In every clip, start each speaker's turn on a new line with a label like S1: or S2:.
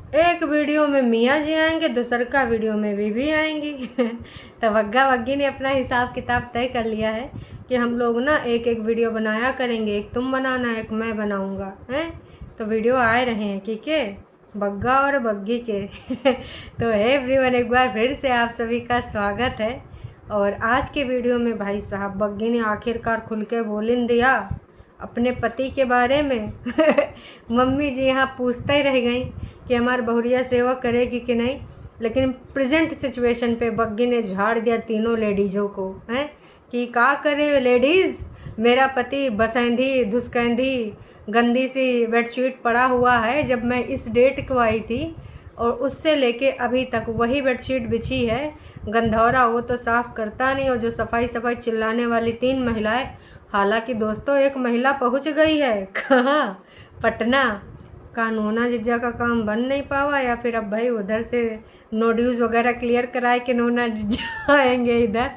S1: एक वीडियो में मियाँ जी आएंगे, दूसरका वीडियो में बीवी आएंगी। तो बग्गा बग्गी ने अपना हिसाब किताब तय कर लिया है कि हम लोग ना एक एक वीडियो बनाया करेंगे, एक तुम बनाना एक मैं बनाऊंगा, हैं। तो वीडियो आए रहे हैं, ठीक है, बग्गा और बग्गी के। तो है एवरीवन, एक बार फिर से आप सभी का स्वागत है। और आज के वीडियो में भाई साहब बग्गी ने आखिरकार खुल के बोल दिया अपने पति के बारे में। मम्मी जी यहाँ पूछते ही रह गई कि हमारी बहुरिया सेवा करेगी कि नहीं, लेकिन प्रेजेंट सिचुएशन पे बग्गी ने झाड़ दिया तीनों लेडीज़ों को, हैं कि का करे लेडीज़, मेरा पति बसेंधी धुसकैंधी गंदी सी बेडशीट पड़ा हुआ है। जब मैं इस डेट को आई थी और उससे लेके अभी तक वही बेडशीट बिछी है, गंधौरा वो तो साफ़ करता नहीं, और जो सफाई सफाई चिल्लाने वाली 3 महिलाएं। हालांकि दोस्तों एक महिला पहुंच गई है कहाँ, पटना। कानूना जिज्जा का काम बन नहीं पावा, या फिर अब भाई उधर से नोड्यूज़ वगैरह क्लियर कराए कि नोना जिज्जा आएंगे इधर।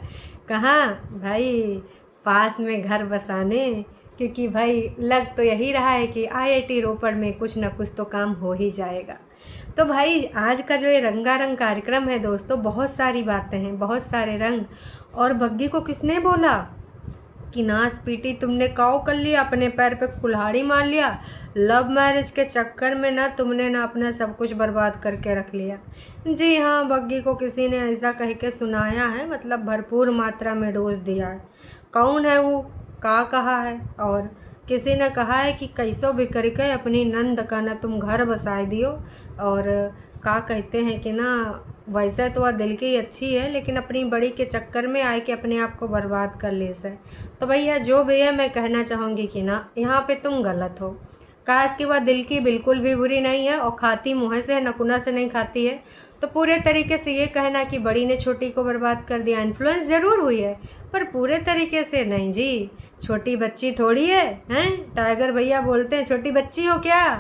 S1: कहाँ भाई, पास में घर बसाने, क्योंकि भाई लग तो यही रहा है कि आईआईटी रोपड़ में कुछ ना कुछ तो काम हो ही जाएगा। तो भाई आज का जो ये रंगारंग कार्यक्रम है दोस्तों, बहुत सारी बातें हैं, बहुत सारे रंग। और बग्गी को किसने बोला कि नास पीटी तुमने काऊ कर लिया, अपने पैर पे कुल्हाड़ी मार लिया, लव मैरिज के चक्कर में ना तुमने ना अपना सब कुछ बर्बाद करके रख लिया। जी हाँ, बग्गी को किसी ने ऐसा कह के सुनाया है, मतलब भरपूर मात्रा में डोज दिया है। कौन है वो, का कहा है, और किसी ने कहा है कि कैसो भी करके अपनी नंद का ना तुम घर बसाए दियो। और का कहते हैं कि ना वैसे तो वह दिल की अच्छी है, लेकिन अपनी बड़ी के चक्कर में आए कि अपने आप को बर्बाद कर ले से। तो भैया जो भी है, मैं कहना चाहूँगी कि ना यहाँ पे तुम गलत हो। काश कि वह दिल की बिल्कुल भी बुरी नहीं है, और खाती मुँह से है, नकुना से नहीं खाती है। तो पूरे तरीके से ये कहना कि बड़ी ने छोटी को बर्बाद कर दिया, इन्फ्लुएंस ज़रूर हुई है, पर पूरे तरीके से नहीं जी। छोटी बच्ची थोड़ी है, हैं। टाइगर भैया बोलते हैं छोटी बच्ची हो क्या,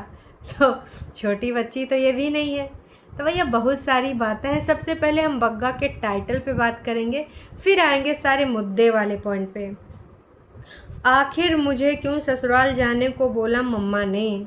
S1: तो छोटी बच्ची तो ये भी नहीं है। तो भैया बहुत सारी बातें हैं। सबसे पहले हम बग्गा के टाइटल पे बात करेंगे, फिर आएंगे सारे मुद्दे वाले पॉइंट पे। आखिर मुझे क्यों ससुराल जाने को बोला मम्मा ने,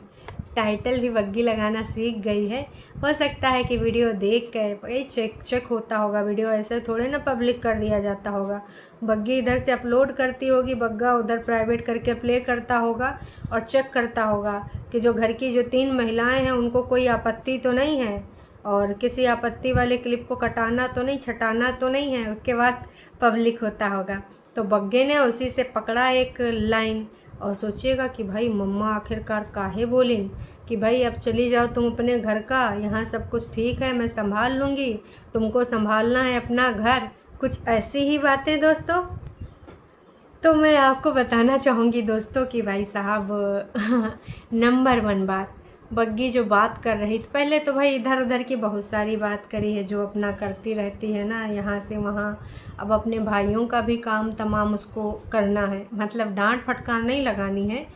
S1: टाइटल भी बग्गी लगाना सीख गई है। हो सकता है कि वीडियो देख कर चेक होता होगा, वीडियो ऐसे थोड़े ना पब्लिक कर दिया जाता होगा। बग्गी इधर से अपलोड करती होगी, बग्गा उधर प्राइवेट करके प्ले करता होगा और चेक करता होगा कि जो घर की जो 3 महिलाएं हैं उनको कोई आपत्ति तो नहीं है, और किसी आपत्ति वाले क्लिप को कटाना तो नहीं, छटाना तो नहीं है, उसके बाद पब्लिक होता होगा। तो बग्गे ने उसी से पकड़ा एक लाइन, और सोचिएगा कि भाई मम्मा आखिरकार काहे बोली कि भाई अब चली जाओ तुम अपने घर का, यहाँ सब कुछ ठीक है, मैं संभाल लूँगी, तुमको संभालना है अपना घर। कुछ ऐसी ही बातें दोस्तों। तो मैं आपको बताना चाहूँगी दोस्तों कि भाई साहब नंबर 1 बात, बग्गी जो बात कर रही थी, पहले तो भाई इधर उधर की बहुत सारी बात करी है जो अपना करती रहती है ना, यहाँ से वहाँ। अब अपने भाइयों का भी काम तमाम उसको करना है, मतलब डांट फटकार नहीं लगानी है,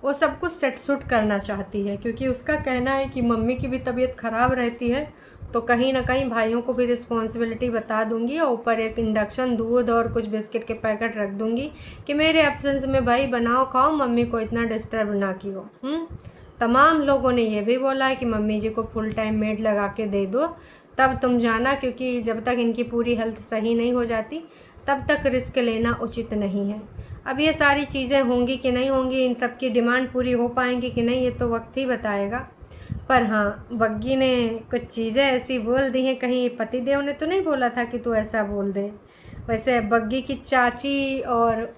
S1: वो सब कुछ सेट सूट करना चाहती है, क्योंकि उसका कहना है कि मम्मी की भी तबीयत ख़राब रहती है, तो कहीं ना कहीं भाइयों को भी रिस्पॉन्सिबिलिटी बता दूंगी, और ऊपर एक इंडक्शन दूध और कुछ बिस्किट के पैकेट रख दूंगी कि मेरे एब्सेंस में भाई बनाओ खाओ, मम्मी को इतना डिस्टर्ब ना कियो। तमाम लोगों ने ये भी बोला है कि मम्मी जी को फुल टाइम मेड लगा के दे दो, तब तुम जाना, क्योंकि जब तक इनकी पूरी हेल्थ सही नहीं हो जाती तब तक रिस्क लेना उचित नहीं है। अब ये सारी चीज़ें होंगी कि नहीं होंगी, इन सब की डिमांड पूरी हो पाएंगी कि नहीं, ये तो वक्त ही बताएगा। पर हाँ, बग्गी ने कुछ चीज़ें ऐसी बोल दी हैं, कहीं पतिदेव ने तो नहीं बोला था कि तू ऐसा बोल दे। वैसे बग्गी की चाची और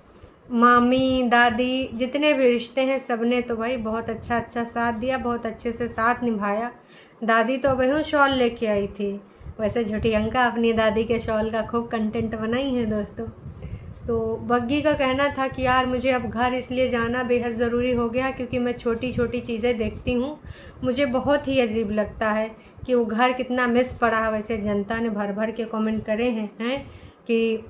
S1: मामी दादी जितने भी रिश्ते हैं, सब ने तो भाई बहुत अच्छा साथ दिया, बहुत अच्छे से साथ निभाया। दादी तो वही शॉल लेके आई थी, वैसे झूठी अंका अपनी दादी के शॉल का खूब कंटेंट बनाई है दोस्तों। तो बग्गी का कहना था कि यार मुझे अब घर इसलिए जाना बेहद ज़रूरी हो गया, क्योंकि मैं छोटी छोटी चीज़ें देखती हूँ, मुझे बहुत ही अजीब लगता है कि वो घर कितना मिस पड़ा है। वैसे जनता ने भर भर के कमेंट करे हैं कि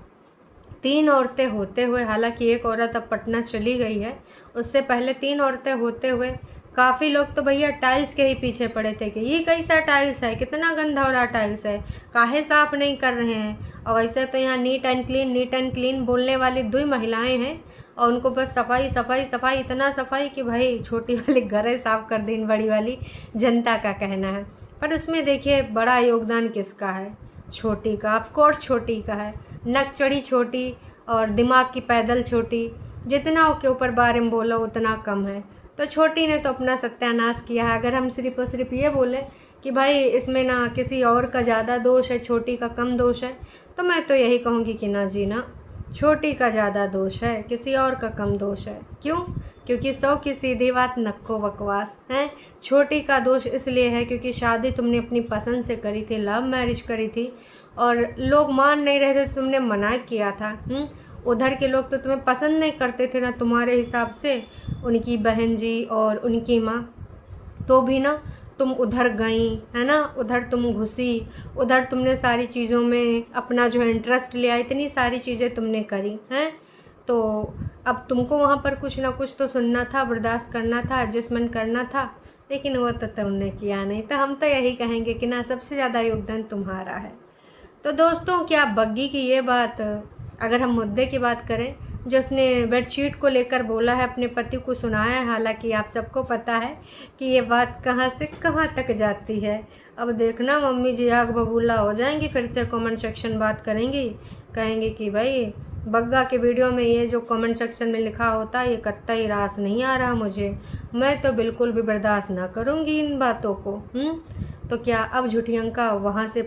S1: 3 औरतें होते हुए, हालांकि एक औरत अब पटना चली गई है, उससे पहले 3 औरतें होते हुए काफ़ी लोग तो भैया टाइल्स के ही पीछे पड़े थे कि ये कैसा टाइल्स है, कितना गंदा हो रहा टाइल्स है, काहे साफ़ नहीं कर रहे हैं। और वैसे तो यहाँ नीट एंड क्लीन बोलने वाली 2 महिलाएं हैं, और उनको बस सफाई सफाई सफाई, इतना सफाई कि भाई छोटी वाली घरें साफ़ कर दें, बड़ी वाली जनता का कहना है। पर उसमें देखिए बड़ा योगदान किसका है? छोटी का, ऑफ कोर्स छोटी का है। नक चढ़ी छोटी और दिमाग की पैदल छोटी, जितना के ऊपर बारे में बोलो उतना कम है। तो छोटी ने तो अपना सत्यानाश किया है। अगर हम सिर्फ और सिर्फ ये बोले कि भाई इसमें ना किसी और का ज़्यादा दोष है, छोटी का कम दोष है, तो मैं तो यही कहूँगी कि ना जी ना, छोटी का ज़्यादा दोष है, किसी और का कम दोष है। क्यों? क्योंकि 100 की सीधी बात नक्को बकवास है। छोटी का दोष इसलिए है क्योंकि शादी तुमने अपनी पसंद से करी थी, लव मैरिज करी थी, और लोग मान नहीं रहे थे तो तुमने मना किया था। उधर के लोग तो तुम्हें पसंद नहीं करते थे ना तुम्हारे हिसाब से, उनकी बहन जी और उनकी माँ, तो भी ना तुम उधर गई, है ना, उधर तुम घुसी, उधर तुमने सारी चीज़ों में अपना जो है इंटरेस्ट लिया, इतनी सारी चीज़ें तुमने करी हैं। तो अब तुमको वहाँ पर कुछ ना कुछ तो सुनना था, बर्दाश्त करना था, एडजस्टमेंट करना था, लेकिन वो तो तुमने किया नहीं। तो हम तो यही कहेंगे कि ना सबसे ज़्यादा योगदान तुम्हारा है। तो दोस्तों, क्या बग्गी की ये बात, अगर हम मुद्दे की बात करें, जो उसने बेडशीट को लेकर बोला है, अपने पति को सुनाया है, हालांकि आप सबको पता है कि ये बात कहाँ से कहाँ तक जाती है। अब देखना मम्मी जी आग बबूला हो जाएंगी, फिर से कमेंट सेक्शन बात करेंगी, कहेंगे कि भाई बग्गा के वीडियो में ये जो कमेंट सेक्शन में लिखा होता है ये कतई रास नहीं आ रहा मुझे, मैं तो बिल्कुल भी बर्दाश्त ना करूँगी इन बातों को। तो क्या अब झूठियंका वहाँ से,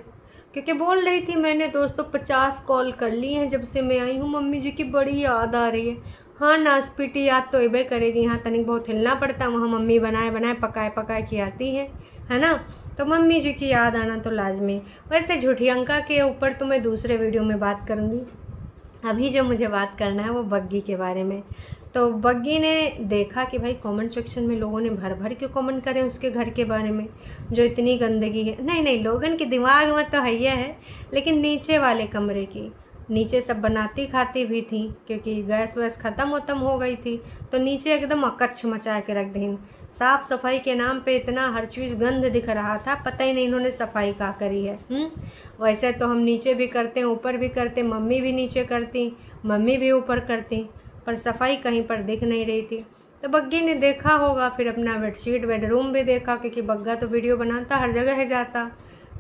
S1: क्योंकि बोल रही थी मैंने दोस्तों 50 कॉल कर ली हैं जब से मैं आई हूँ, मम्मी जी की बड़ी याद आ रही है। हाँ, नासपीटी याद तो इबे करेगी, यहाँ तनिक बहुत हिलना पड़ता है, वहाँ मम्मी बनाए बनाए पकाए पकाए खिलाती है ना, तो मम्मी जी की याद आना तो लाजमी। वैसे झूठियंका के ऊपर तो मैं दूसरे वीडियो में बात करूँगी, अभी जो मुझे बात करना है वो बग्गी के बारे में। तो बग्गी ने देखा कि भाई कमेंट सेक्शन में लोगों ने भर भर के कमेंट करे उसके घर के बारे में, जो इतनी गंदगी है। नहीं, लोगों के दिमाग में तो है, लेकिन नीचे वाले कमरे की, नीचे सब बनाती खाती भी थी क्योंकि गैस वैस ख़त्म हो गई थी, तो नीचे एकदम अकच्छ मचा के रख दी। साफ़ सफाई के नाम पे इतना हर चीज़ गंद दिख रहा था, पता ही नहीं इन्होंने सफाई क्या करी है। वैसे तो हम नीचे भी करते, ऊपर भी करते, मम्मी भी नीचे करती, मम्मी भी ऊपर करती, पर सफाई कहीं पर दिख नहीं रही थी। तो बग्गी ने देखा होगा, फिर अपना बेडशीट बेडरूम भी देखा, क्योंकि बग्गा तो वीडियो बनाता हर जगह है जाता।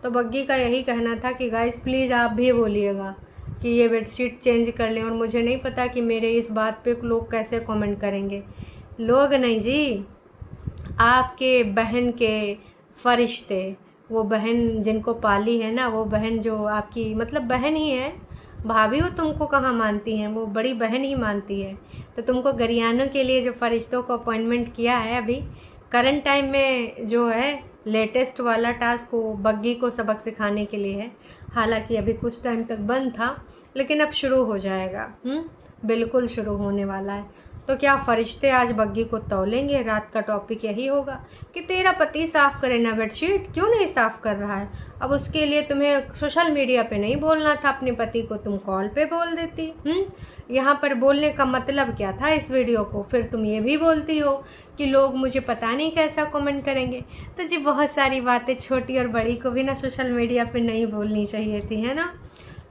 S1: तो बग्गी का यही कहना था कि गाइस प्लीज़ आप भी बोलिएगा कि ये बेडशीट चेंज कर लें, और मुझे नहीं पता कि मेरे इस बात पे लोग कैसे कमेंट करेंगे। लोग नहीं जी, आपके बहन के फरिश्ते, वो बहन जिनको पाली है ना, वो बहन जो आपकी मतलब बहन ही है, भाभी वो तुमको कहाँ मानती हैं, वो बड़ी बहन ही मानती है। तो तुमको गरियानों के लिए जो फरिश्तों को अपॉइंटमेंट किया है अभी करंट टाइम में, जो है लेटेस्ट वाला टास्क, वो बग्गी को सबक सिखाने के लिए है। हालांकि अभी कुछ टाइम तक बंद था, लेकिन अब शुरू हो जाएगा। बिल्कुल शुरू होने वाला है। तो क्या फरिश्ते आज बग्गी को तौलेंगे? रात का टॉपिक यही होगा कि तेरा पति साफ़ करे ना बेडशीट, क्यों नहीं साफ़ कर रहा है? अब उसके लिए तुम्हें सोशल मीडिया पे नहीं बोलना था अपने पति को, तुम कॉल पे बोल देती। यहाँ पर बोलने का मतलब क्या था इस वीडियो को? फिर तुम ये भी बोलती हो कि लोग मुझे पता नहीं कैसा कमेंट करेंगे। तो जी बहुत सारी बातें छोटी और बड़ी को भी ना सोशल मीडिया पे नहीं बोलनी चाहिए थी, है ना।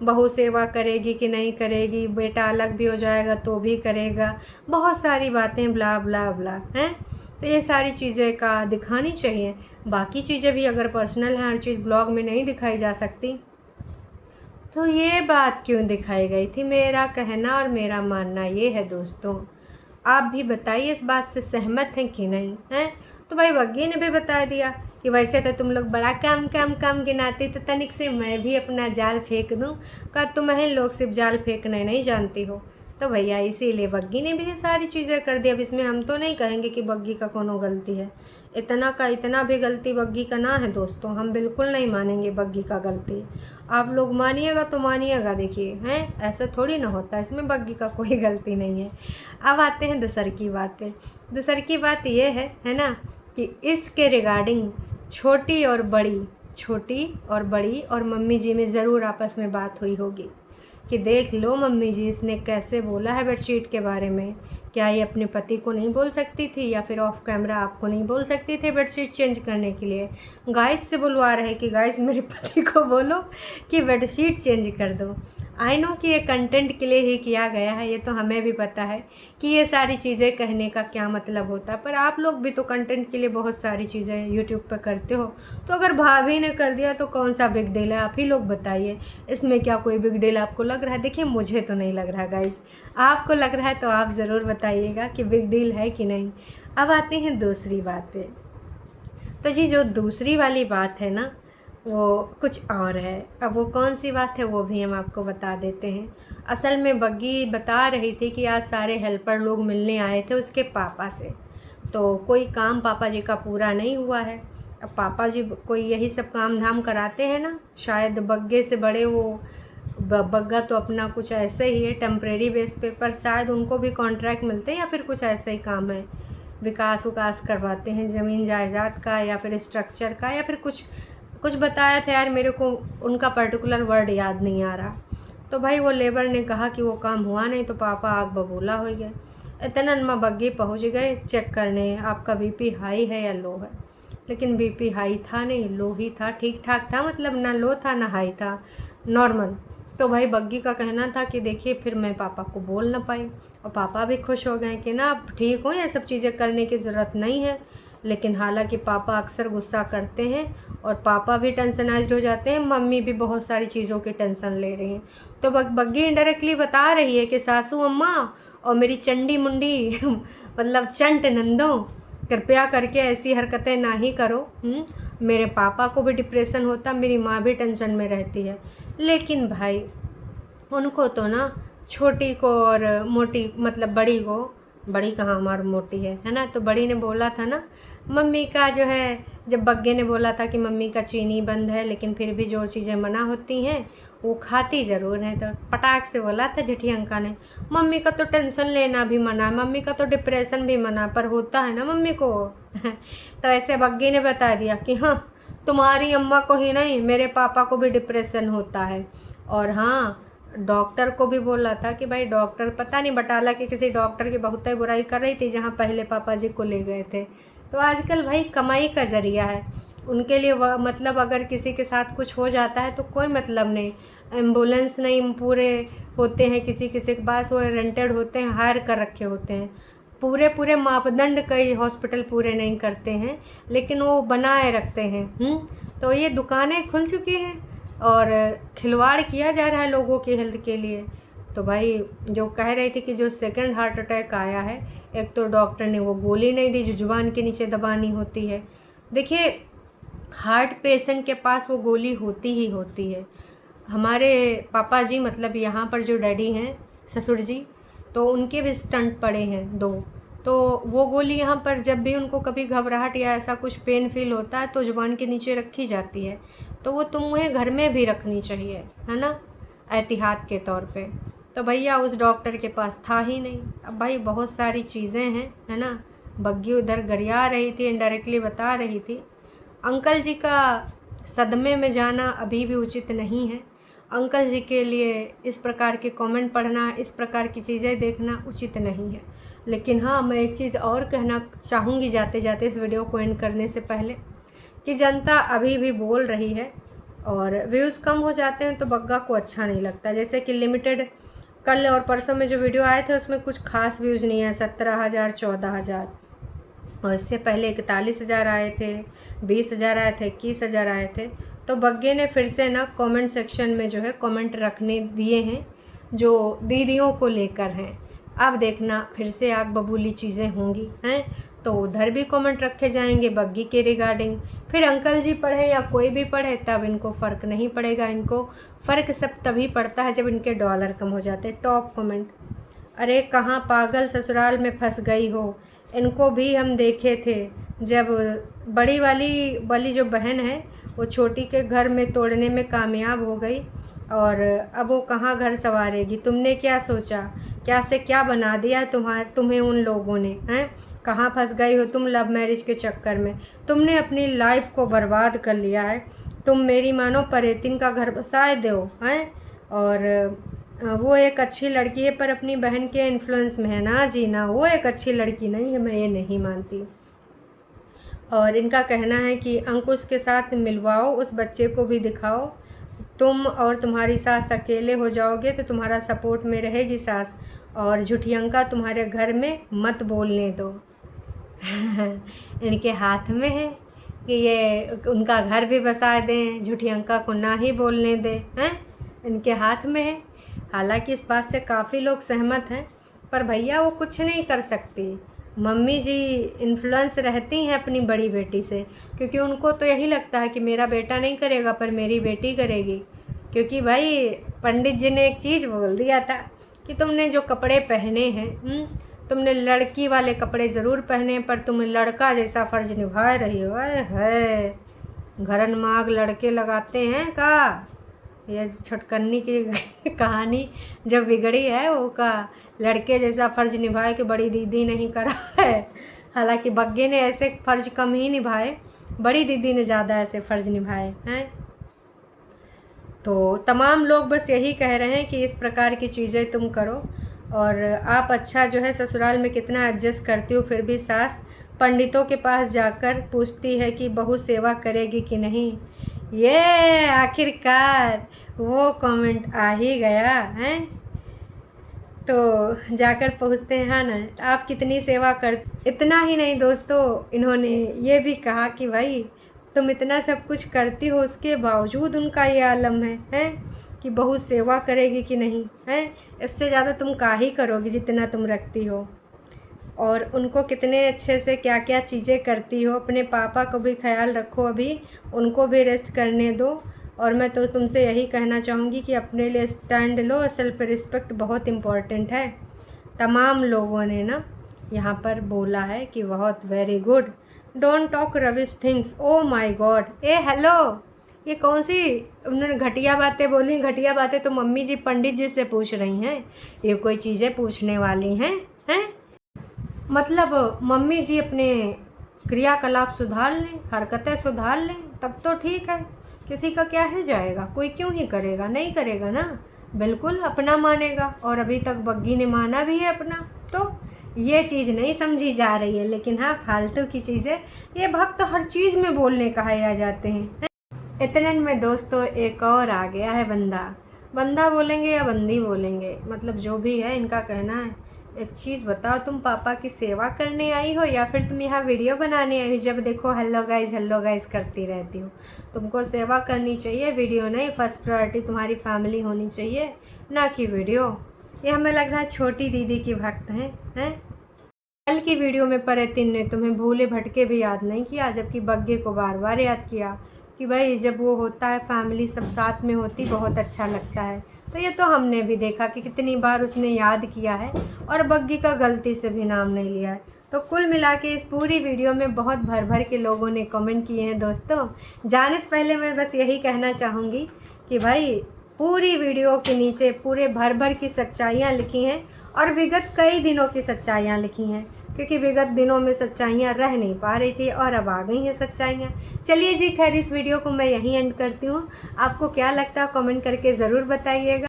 S1: बहू सेवा करेगी कि नहीं करेगी, बेटा अलग भी हो जाएगा तो भी करेगा, बहुत सारी बातें ब्ला ब्ला ब्ला हैं। तो ये सारी चीज़ें का दिखानी चाहिए। बाकी चीज़ें भी अगर पर्सनल हैं, हर चीज़ ब्लॉग में नहीं दिखाई जा सकती, तो ये बात क्यों दिखाई गई थी? मेरा कहना और मेरा मानना ये है दोस्तों, आप भी बताइए इस बात से सहमत हैं कि नहीं हैं। तो भाई बग्गी ने भी बता दिया कि वैसे तो तुम लोग बड़ा काम गिनाती, तो तनिक से मैं भी अपना जाल फेंक दूं का, तुम्हें लोग सिर्फ जाल फेंकना नहीं जानती हो। तो भैया इसीलिए बग्गी ने भी ये सारी चीज़ें कर दी। अब इसमें हम तो नहीं कहेंगे कि बग्गी का कोनो गलती है, इतना भी गलती बग्गी का ना है दोस्तों, हम बिल्कुल नहीं मानेंगे बग्गी का गलती। आप लोग मानिएगा तो मानिएगा, देखिए हैं ऐसा थोड़ी ना होता है, इसमें बग्गी का कोई गलती नहीं है। अब आते हैं दूसर की बात पे। दूसर की बात ये है ना, कि इसके रिगार्डिंग छोटी और बड़ी और मम्मी जी में ज़रूर आपस में बात हुई होगी कि देख लो मम्मी जी इसने कैसे बोला है बेडशीट के बारे में, क्या ये अपने पति को नहीं बोल सकती थी, या फिर ऑफ कैमरा आपको नहीं बोल सकती थी बेडशीट चेंज करने के लिए? गाइस से बुलवा रहे कि गाइस मेरे पति को बोलो कि बेडशीट चेंज कर दो। आई नो कि ये कंटेंट के लिए ही किया गया है, ये तो हमें भी पता है कि ये सारी चीज़ें कहने का क्या मतलब होता है, पर आप लोग भी तो कंटेंट के लिए बहुत सारी चीज़ें यूट्यूब पर करते हो। तो अगर भाभी ने कर दिया तो कौन सा बिग डील है, आप ही लोग बताइए, इसमें क्या कोई बिग डील आपको लग रहा है? देखिए मुझे तो नहीं लग रहा गाइज़, आपको लग रहा है तो आप ज़रूर बताइएगा कि बिग डील है कि नहीं। अब आते हैं दूसरी बात पे। तो जी जो दूसरी वाली बात है ना, वो कुछ और है। अब वो कौन सी बात है वो भी हम आपको बता देते हैं। असल में बग्गी बता रही थी कि आज सारे हेल्पर लोग मिलने आए थे उसके पापा से, तो कोई काम पापा जी का पूरा नहीं हुआ है। अब पापा जी कोई यही सब काम धाम कराते हैं ना, शायद बग्गे से बड़े वो बग्गा तो अपना कुछ ऐसे ही है टेम्परेरी बेस पे, पर शायद उनको भी कॉन्ट्रैक्ट मिलते हैं या फिर कुछ ऐसा ही काम है, विकास उकास करवाते हैं ज़मीन जायदाद का या फिर स्ट्रक्चर का या फिर कुछ कुछ बताया था यार, मेरे को उनका पर्टिकुलर वर्ड याद नहीं आ रहा। तो भाई वो लेबर ने कहा कि वो काम हुआ नहीं, तो पापा आग बबूला हो गए। इतना माँ बग्गी पहुँच गए चेक करने आपका बीपी हाई है या लो है, लेकिन बीपी हाई था नहीं, लो ही था, ठीक ठाक था, मतलब ना लो था ना हाई था, नॉर्मल। तो भाई बग्गी का कहना था कि देखिए फिर मैं पापा को बोल ना पाई, और पापा भी खुश हो गए कि ना आप ठीक हो, ये सब चीज़ें करने की ज़रूरत नहीं है। लेकिन हालांकि पापा अक्सर गुस्सा करते हैं और पापा भी टेंशनाइज्ड हो जाते हैं, मम्मी भी बहुत सारी चीज़ों की टेंशन ले रही हैं। तो बग्गी इनडायरेक्टली बता रही है कि सासू अम्मा और मेरी चंडी मुंडी मतलब चंट नंदो, कृपया करके ऐसी हरकतें ना ही करो। मेरे पापा को भी डिप्रेशन होता, मेरी माँ भी टेंशन में रहती है। लेकिन भाई उनको तो ना छोटी को और मोटी, मतलब बड़ी को, बड़ी कहाँ हमारी मोटी है ना, तो बड़ी ने बोला था ना मम्मी का जो है, जब बग्गे ने बोला था कि मम्मी का चीनी बंद है लेकिन फिर भी जो चीज़ें मना होती हैं वो खाती ज़रूर हैं, तो पटाख से बोला था जेठी अंका ने मम्मी का तो टेंशन लेना भी मना है, मम्मी का तो डिप्रेशन भी मना, पर होता है ना मम्मी को तो ऐसे बग्गी ने बता दिया कि हाँ तुम्हारी अम्मा को ही नहीं मेरे पापा को भी डिप्रेशन होता है। और हाँ डॉक्टर को भी बोला था कि भाई डॉक्टर पता नहीं बटाला के किसी डॉक्टर की बहुत ही बुराई कर रही थी जहाँ पहले पापा जी को ले गए थे। तो आजकल भाई कमाई का ज़रिया है उनके लिए, वह मतलब अगर किसी के साथ कुछ हो जाता है तो कोई मतलब नहीं, एम्बुलेंस नहीं पूरे होते हैं किसी किसी के पास, वो रेंटेड होते हैं, हायर कर रखे होते हैं, पूरे पूरे मापदंड कई हॉस्पिटल पूरे नहीं करते हैं लेकिन वो बनाए रखते हैं। तो ये दुकानें खुल चुकी हैं और खिलवाड़ किया जा रहा है लोगों की हेल्थ के लिए। तो भाई जो कह रही थी कि जो सेकंड हार्ट अटैक आया है, एक तो डॉक्टर ने वो गोली नहीं दी जो जुबान के नीचे दबानी होती है। देखिए हार्ट पेशेंट के पास वो गोली होती ही होती है। हमारे पापा जी मतलब यहाँ पर जो डैडी हैं ससुर जी, तो उनके भी स्टंट पड़े हैं 2, तो वो गोली यहाँ पर जब भी उनको कभी घबराहट या ऐसा कुछ पेन फील होता है तो जुबान के नीचे रखी जाती है, तो वो तुम्हें घर में भी रखनी चाहिए है ना, एहतियात के तौर पे। तो भैया उस डॉक्टर के पास था ही नहीं। अब भाई बहुत सारी चीज़ें हैं है ना, बग्गी उधर गरिया रही थी, इनडायरेक्टली बता रही थी। अंकल जी का सदमे में जाना अभी भी उचित नहीं है, अंकल जी के लिए इस प्रकार के कमेंट पढ़ना, इस प्रकार की चीज़ें देखना उचित नहीं है। लेकिन हाँ मैं एक चीज़ और कहना चाहूँगी जाते जाते इस वीडियो को एंड करने से पहले, कि जनता अभी भी बोल रही है और व्यूज़ कम हो जाते हैं तो बग्गा को अच्छा नहीं लगता। जैसे कि लिमिटेड कल और परसों में जो वीडियो आए थे उसमें कुछ खास व्यूज़ नहीं है, 17,000 14,000, और इससे पहले 41,000 आए थे, 20,000 आए थे, 21,000 आए थे। तो बग्गे ने फिर से ना कमेंट सेक्शन में जो है कमेंट रखने दिए हैं जो दीदियों को लेकर हैं। अब देखना फिर से आग बबूली चीज़ें होंगी हैं, तो उधर भी कमेंट रखे जाएंगे बग्गी के रिगार्डिंग। फिर अंकल जी पढ़े या कोई भी पढ़े तब इनको फ़र्क नहीं पड़ेगा, इनको फ़र्क सब तभी पड़ता है जब इनके डॉलर कम हो जाते हैं। टॉप कमेंट, अरे कहाँ पागल ससुराल में फंस गई हो, इनको भी हम देखे थे जब बड़ी वाली जो बहन है वो छोटी के घर में तोड़ने में कामयाब हो गई, और अब वो कहाँ घर संवारेगी। तुमने क्या सोचा, क्या से क्या बना दिया तुम्हें उन लोगों ने, हैं कहाँ फंस गई हो तुम लव मैरिज के चक्कर में, तुमने अपनी लाइफ को बर्बाद कर लिया है। तुम मेरी मानो परेतिन का घर बसाए दो हैं, और वो एक अच्छी लड़की है पर अपनी बहन के इन्फ्लुएंस में है ना जी, ना वो एक अच्छी लड़की नहीं है, मैं ये नहीं मानती। और इनका कहना है कि अंकुश के साथ मिलवाओ, उस बच्चे को भी दिखाओ, तुम और तुम्हारी सास अकेले हो जाओगे तो तुम्हारा सपोर्ट में रहेगी सास, और झूठियंका तुम्हारे घर में मत बोलने दो। इनके हाथ में है कि ये उनका घर भी बसा दें, झूठियंका को ना ही बोलने दें, हैं? इनके हाथ में है। हालांकि इस बात से काफ़ी लोग सहमत हैं, पर भैया वो कुछ नहीं कर सकती। मम्मी जी इन्फ्लुएंस रहती हैं अपनी बड़ी बेटी से, क्योंकि उनको तो यही लगता है कि मेरा बेटा नहीं करेगा पर मेरी बेटी करेगी। क्योंकि भाई पंडित जी ने एक चीज़ बोल दिया था कि तुमने जो कपड़े पहने हैं, तुमने लड़की वाले कपड़े ज़रूर पहने पर तुम लड़का जैसा फ़र्ज निभा रही हो। है घरन माग लड़के लगाते हैं का, ये छटकन्नी की कहानी जब बिगड़ी है वो का लड़के जैसा फ़र्ज निभाए कि बड़ी दीदी नहीं करा है। हालांकि बग्गे ने ऐसे फ़र्ज कम ही निभाए, बड़ी दीदी ने ज़्यादा ऐसे फ़र्ज निभाए हैं। तो तमाम लोग बस यही कह रहे हैं कि इस प्रकार की चीज़ें तुम करो। और आप अच्छा जो है ससुराल में कितना एडजस्ट करती हो, फिर भी सास पंडितों के पास जाकर पूछती है कि बहू सेवा करेगी कि नहीं। ये आखिरकार वो कमेंट आ ही गया है, तो जाकर पूछते हैं हाँ ना आप कितनी सेवा कर। इतना ही नहीं दोस्तों, इन्होंने ये भी कहा कि भाई तुम इतना सब कुछ करती हो उसके बावजूद उनका ये आलम है कि बहू सेवा करेगी कि नहीं है। इससे ज़्यादा तुम का ही करोगी जितना तुम रखती हो, और उनको कितने अच्छे से क्या क्या चीज़ें करती हो। अपने पापा को भी ख्याल रखो, अभी उनको भी रेस्ट करने दो। और मैं तो तुमसे यही कहना चाहूँगी कि अपने लिए स्टैंड लो, सेल्फ रिस्पेक्ट बहुत इम्पॉर्टेंट है। तमाम लोगों ने ना यहाँ पर बोला है कि बहुत very good, don't talk Ravish things. Oh my God, A hello, ये कौन सी उन्होंने घटिया बातें बोली। घटिया बातें तो मम्मी जी पंडित जी से पूछ रही हैं, ये कोई चीज़ें पूछने वाली हैं? मतलब मम्मी जी अपने क्रियाकलाप सुधार लें, हरकतें सुधार लें तब तो ठीक है। किसी का क्या है जाएगा, कोई क्यों ही करेगा, नहीं करेगा ना, बिल्कुल अपना मानेगा। और अभी तक बग्गी ने माना भी है अपना, तो ये चीज़ नहीं समझी जा रही है। लेकिन हाँ, फालतू की चीज़ें ये भक्त तो हर चीज़ में बोलने कहे आ जाते हैं। इतने में दोस्तों एक और आ गया है बंदा बोलेंगे या बंदी बोलेंगे, मतलब जो भी है इनका कहना है। एक चीज़ बताओ, तुम पापा की सेवा करने आई हो या फिर तुम यहाँ वीडियो बनाने आई हो? जब देखो हेलो गाइस करती रहती हो। तुमको सेवा करनी चाहिए, वीडियो नहीं। फर्स्ट प्रायोरिटी तुम्हारी फैमिली होनी चाहिए, ना कि वीडियो। ये हमें लग रहा है छोटी दीदी की भक्त हैं। कल की वीडियो में परतिन ने तुम्हें भूले भटके भी याद नहीं किया, जबकि बग्गे को बार बार याद किया कि भाई जब वो होता है फैमिली सब साथ में होती बहुत अच्छा लगता है। तो ये तो हमने भी देखा कि कितनी बार उसने याद किया है और बग्गी का गलती से भी नाम नहीं लिया है। तो कुल मिला के इस पूरी वीडियो में बहुत भर भर के लोगों ने कमेंट किए हैं। दोस्तों जाने से पहले मैं बस यही कहना चाहूँगी कि भाई पूरी वीडियो के नीचे पूरे भर भर की सच्चाइयाँ लिखी हैं और विगत कई दिनों की सच्चाइयाँ लिखी हैं, क्योंकि विगत दिनों में सच्चाइयाँ रह नहीं पा रही थी और अब आ गई हैं सच्चाइयाँ। चलिए जी, खैर इस वीडियो को मैं यहीं एंड करती हूँ। आपको क्या लगता है कमेंट करके ज़रूर बताइएगा।